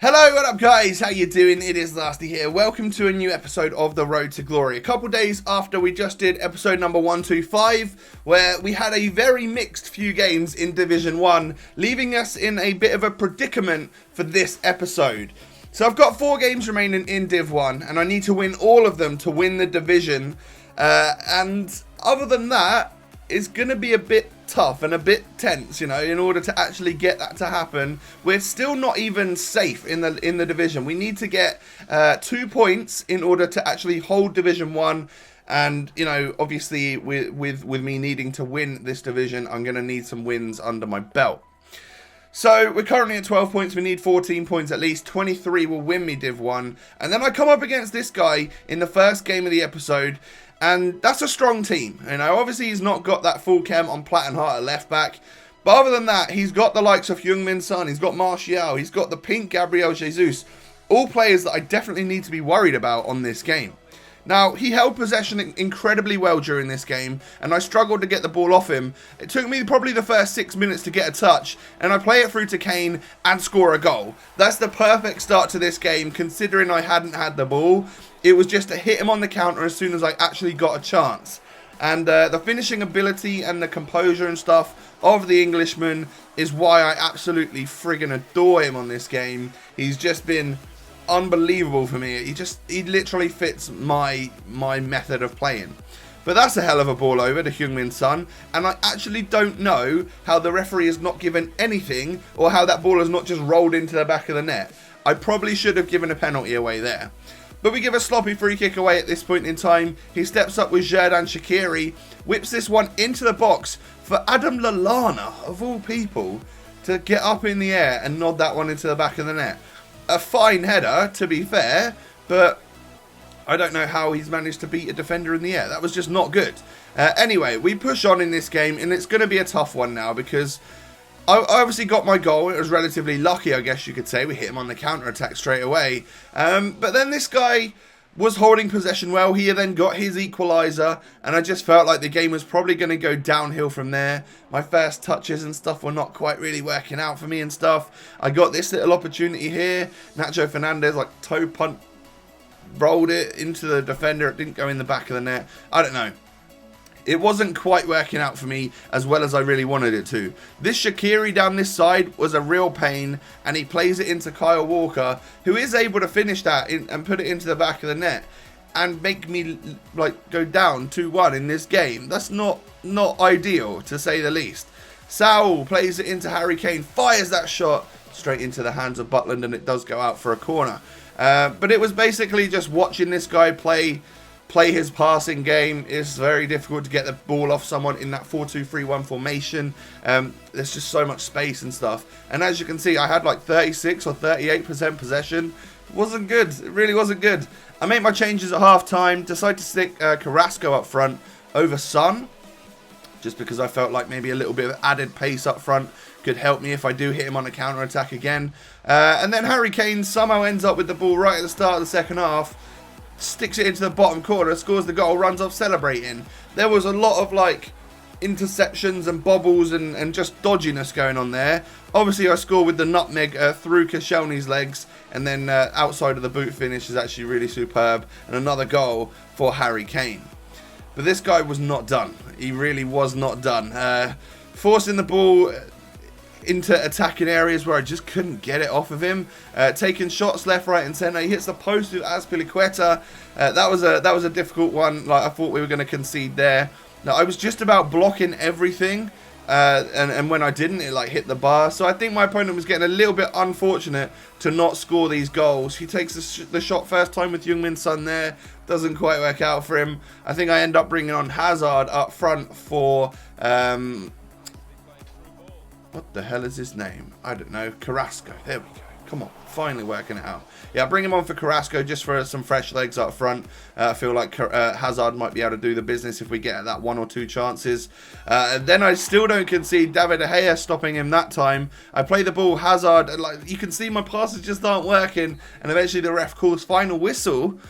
Hello, what up guys? How you doing? It is Nasty here. Welcome to a new episode of The Road to Glory. A couple days after we just did episode number 125, where we had a very mixed few games in Division 1, leaving us in a bit of a predicament for this episode. So I've got 4 games remaining in Div 1, and I need to win all of them to win the division. And other than that, it's going to be a bit tough and a bit tense, you know, in order to actually get that to happen. We're still not even safe in the division. We need to get 2 points in order to actually hold Division 1. And, you know, obviously with me needing to win this division, I'm going to need some wins under my belt. So we're currently at 12 points. We need 14 points at least. 23 will win me Div 1. And then I come up against this guy in the first game of the episode. And that's a strong team. You know, obviously he's not got that full chem on Platt and Hart at left back. But other than that, he's got the likes of Heung-min Son. He's got Martial. He's got the pink Gabriel Jesus. All players that I definitely need to be worried about on this game. Now, he held possession incredibly well during this game, and I struggled to get the ball off him. It took me probably the first 6 minutes to get a touch, and I play it through to Kane and score a goal. That's the perfect start to this game, considering I hadn't had the ball. It was just to hit him on the counter as soon as I actually got a chance. And the finishing ability and the composure and stuff of the Englishman is why I absolutely friggin' adore him on this game. He's just been unbelievable for me. He literally fits my method of playing. But that's a hell of a ball over to Heung-min Son, and I actually don't know how the referee has not given anything, or how that ball has not just rolled into the back of the net. I probably should have given a penalty away there. But we give a sloppy free kick away at this point in time. He steps up with Xherdan Shaqiri, whips this one into the box for Adam Lallana, of all people, to get up in the air and nod that one into the back of the net. A fine header, to be fair, but I don't know how he's managed to beat a defender in the air. That was just not good. Anyway, we push on in this game, and it's going to be a tough one now because I obviously got my goal. It was relatively lucky, I guess you could say. We hit him on the counter-attack straight away. But then this guy was holding possession well. He then got his equaliser, and I just felt like the game was probably going to go downhill from there. My first touches and stuff were not quite really working out for me and stuff. I got this little opportunity here. Nacho Fernandez, like, toe punt, rolled it into the defender. It didn't go in the back of the net. I don't know. It wasn't quite working out for me as well as I really wanted it to. This Shaqiri down this side was a real pain, and he plays it into Kyle Walker, who is able to finish that and put it into the back of the net and make me like go down 2-1 in this game. That's not ideal, to say the least. Saul plays it into Harry Kane, fires that shot straight into the hands of Butland, and it does go out for a corner. But it was basically just watching this guy play his passing game. It's very difficult to get the ball off someone in that 4-2-3-1 formation. There's just so much space and stuff. And as you can see, I had like 36 or 38% possession. It wasn't good. It really wasn't good. I made my changes at half-time. Decided to stick Carrasco up front over Son, just because I felt like maybe a little bit of added pace up front could help me if I do hit him on a counter-attack again. And then Harry Kane somehow ends up with the ball right at the start of the second half. Sticks it into the bottom corner, scores the goal, runs off celebrating. There was a lot of like interceptions and bobbles and just dodginess going on there. Obviously I score with the nutmeg through Koscielny's legs, and then outside of the boot finish is actually really superb, and another goal for Harry Kane. But this guy was not done. He really was not done. Forcing the ball into attacking areas where I just couldn't get it off of him. Taking shots left, right and centre. He hits the post with Azpilicueta. That was a difficult one. Like, I thought we were going to concede there. Now, I was just about blocking everything, and when I didn't, it like hit the bar. So I think my opponent was getting a little bit unfortunate to not score these goals. He takes the shot first time with Heung-min Son there. Doesn't quite work out for him. I think I end up bringing on Hazard up front for what the hell is his name? I don't know. Carrasco. There we go. Come on. Finally working it out. Yeah, bring him on for Carrasco just for some fresh legs up front. I feel like Hazard might be able to do the business if we get that 1 or 2 chances. Then I still don't concede. David De Gea stopping him that time. I play the ball. Hazard. And like, you can see my passes just aren't working. And eventually the ref calls final whistle,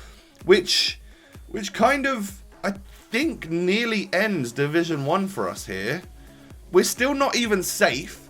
which kind of, I think, nearly ends Division 1 for us here. We're still not even safe,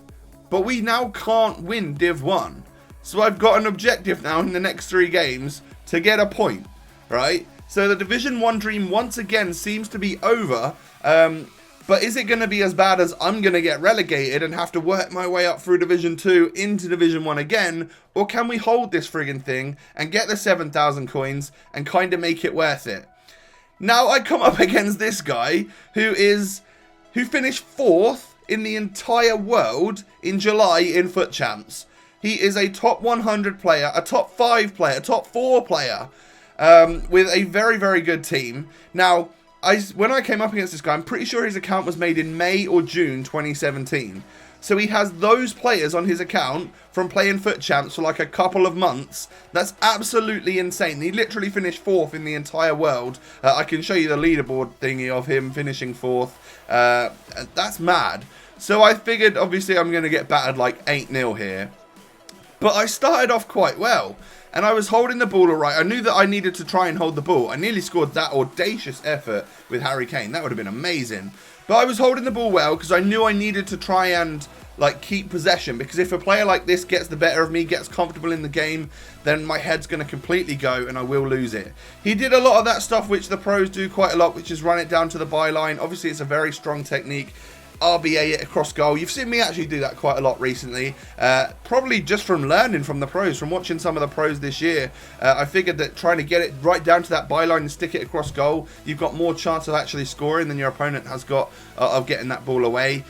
but we now can't win Div 1. So I've got an objective now in the next 3 games to get a point, right? So the Division 1 dream once again seems to be over. But is it going to be as bad as I'm going to get relegated and have to work my way up through Division 2 into Division 1 again? Or can we hold this friggin' thing and get the 7,000 coins and kind of make it worth it? Now I come up against this guy who finished 4th in the entire world in July in FUT Champs. He is a top 100 player, a top 5 player, a top 4 player with a very, very good team. Now, when I came up against this guy, I'm pretty sure his account was made in May or June 2017. So he has those players on his account from playing FUT Champs for like a couple of months. That's absolutely insane. He literally finished 4th in the entire world. I can show you the leaderboard thingy of him finishing 4th. That's mad. So I figured, obviously, I'm going to get battered like 8-0 here. But I started off quite well. And I was holding the ball all right. I knew that I needed to try and hold the ball. I nearly scored that audacious effort with Harry Kane. That would have been amazing. But I was holding the ball well because I knew I needed to try and like keep possession. Because if a player like this gets the better of me, gets comfortable in the game, then my head's going to completely go and I will lose it. He did a lot of that stuff which the pros do quite a lot, which is run it down to the byline. Obviously, it's a very strong technique. RBA it across goal. You've seen me actually do that quite a lot recently, probably just from learning from the pros, from watching some of the pros this year. I figured that trying to get it right down to that byline and stick it across goal, you've got more chance of actually scoring than your opponent has got of getting that ball away.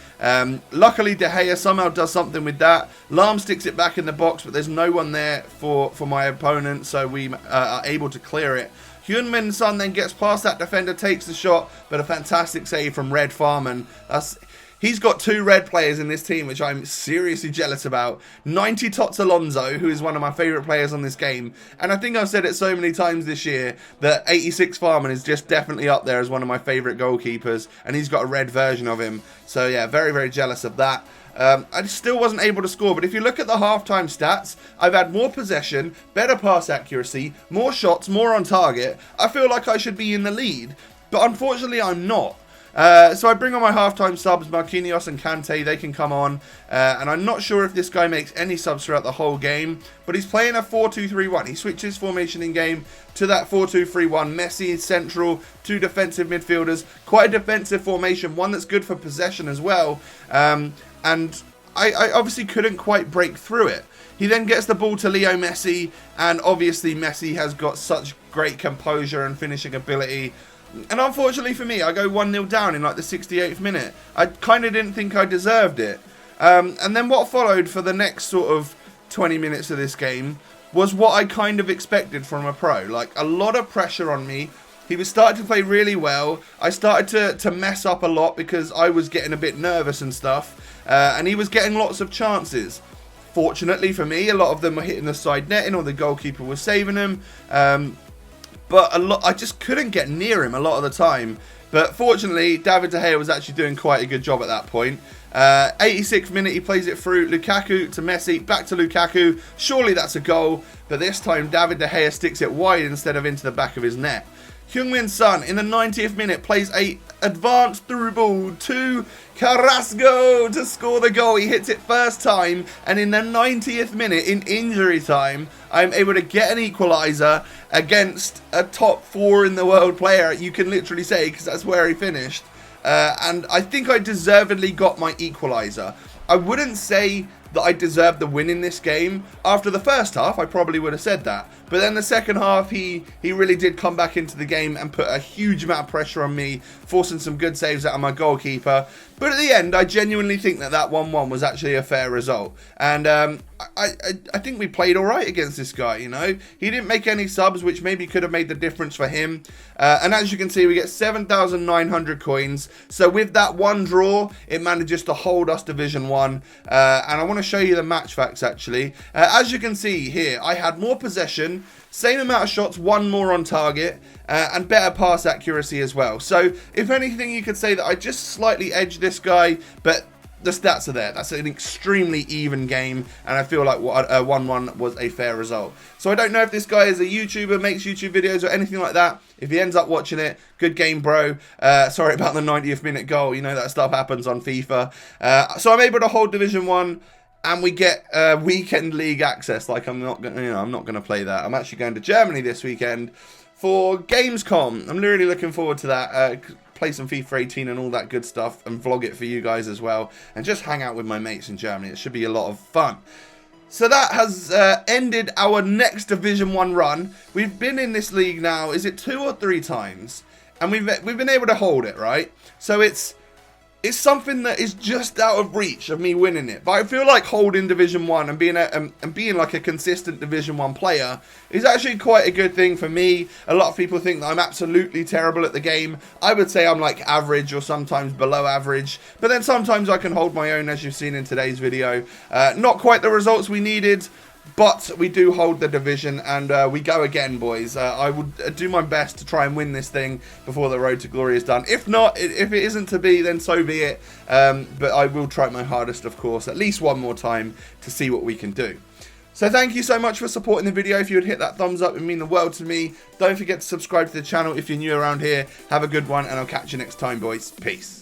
Luckily De Gea somehow does something with that. Lahm sticks it back in the box, but there's no one there for my opponent, so we are able to clear it. Heung-min Son then gets past that defender, takes the shot, but a fantastic save from Red Farman. He's got 2 red players in this team, which I'm seriously jealous about. 90 Tots Alonso, who is one of my favourite players on this game. And I think I've said it so many times this year that 86 Farman is just definitely up there as one of my favourite goalkeepers. And he's got a red version of him. So yeah, very, very jealous of that. I still wasn't able to score, but if you look at the halftime stats, I've had more possession, better pass accuracy, more shots, more on target. I feel like I should be in the lead, but unfortunately I'm not. So I bring on my halftime subs, Marquinhos and Kante, they can come on. And I'm not sure if this guy makes any subs throughout the whole game, but he's playing a 4-2-3-1. He switches formation in game to that 4-2-3-1. Messi is central, 2 defensive midfielders. Quite a defensive formation, one that's good for possession as well. And I obviously couldn't quite break through it. He then gets the ball to Leo Messi, and obviously Messi has got such great composure and finishing ability. And unfortunately for me, I go 1-0 down in like the 68th minute. I kind of didn't think I deserved it. And then what followed for the next sort of 20 minutes of this game was what I kind of expected from a pro. Like, a lot of pressure on me. He was starting to play really well. I started to mess up a lot because I was getting a bit nervous and stuff. And he was getting lots of chances. Fortunately for me, a lot of them were hitting the side netting or the goalkeeper was saving them. But I just couldn't get near him a lot of the time. But fortunately, David De Gea was actually doing quite a good job at that point. 86th minute, he plays it through. Lukaku to Messi, back to Lukaku. Surely that's a goal. But this time, David De Gea sticks it wide instead of into the back of his net. Heung-min Son in the 90th minute plays a advanced through ball to Carrasco to score the goal. He hits it first time, and in the 90th minute in injury time, I'm able to get an equaliser against a top 4 in the world player, you can literally say, because that's where he finished. And I think I deservedly got my equaliser. I wouldn't say that I deserved the win in this game. After the first half, I probably would have said that. But then the second half, he really did come back into the game and put a huge amount of pressure on me, forcing some good saves out of my goalkeeper. But at the end, I genuinely think that 1-1 was actually a fair result. And I think we played all right against this guy, you know. He didn't make any subs, which maybe could have made the difference for him. And as you can see, we get 7,900 coins. So with that one draw, it manages to hold us Division 1. And I want to show you the match facts, actually. As you can see here, I had more possession, same amount of shots, 1 more on target, and better pass accuracy as well. So, if anything, you could say that I just slightly edged this guy, but the stats are there. That's an extremely even game, and I feel like 1-1 was a fair result. So I don't know if this guy is a YouTuber, makes YouTube videos or anything like that. If he ends up watching it, good game, bro. Sorry about the 90th minute goal. You know, that stuff happens on FIFA. So I'm able to hold Division 1. and we get weekend league access. Like, I'm not gonna play that. I'm actually going to Germany this weekend for Gamescom. I'm really looking forward to that. Play some FIFA 18 and all that good stuff, and vlog it for you guys as well, and just hang out with my mates in Germany. It should be a lot of fun. So that has ended our next Division 1 run. We've been in this league now, is it 2 or 3 times? And we've been able to hold it, right? So it's something that is just out of reach of me winning it. But I feel like holding Division 1 and being like a consistent Division 1 player is actually quite a good thing for me. A lot of people think that I'm absolutely terrible at the game. I would say I'm like average or sometimes below average. But then sometimes I can hold my own, as you've seen in today's video. Not quite the results we needed, but we do hold the division, and we go again, boys. I would do my best to try and win this thing before the road to glory is done. If not, if it isn't to be, then so be it. But I will try my hardest, of course, at least one more time to see what we can do. So thank you so much for supporting the video. If you would hit that thumbs up, it would mean the world to me. Don't forget to subscribe to the channel if you're new around here. Have a good one, and I'll catch you next time, boys. Peace.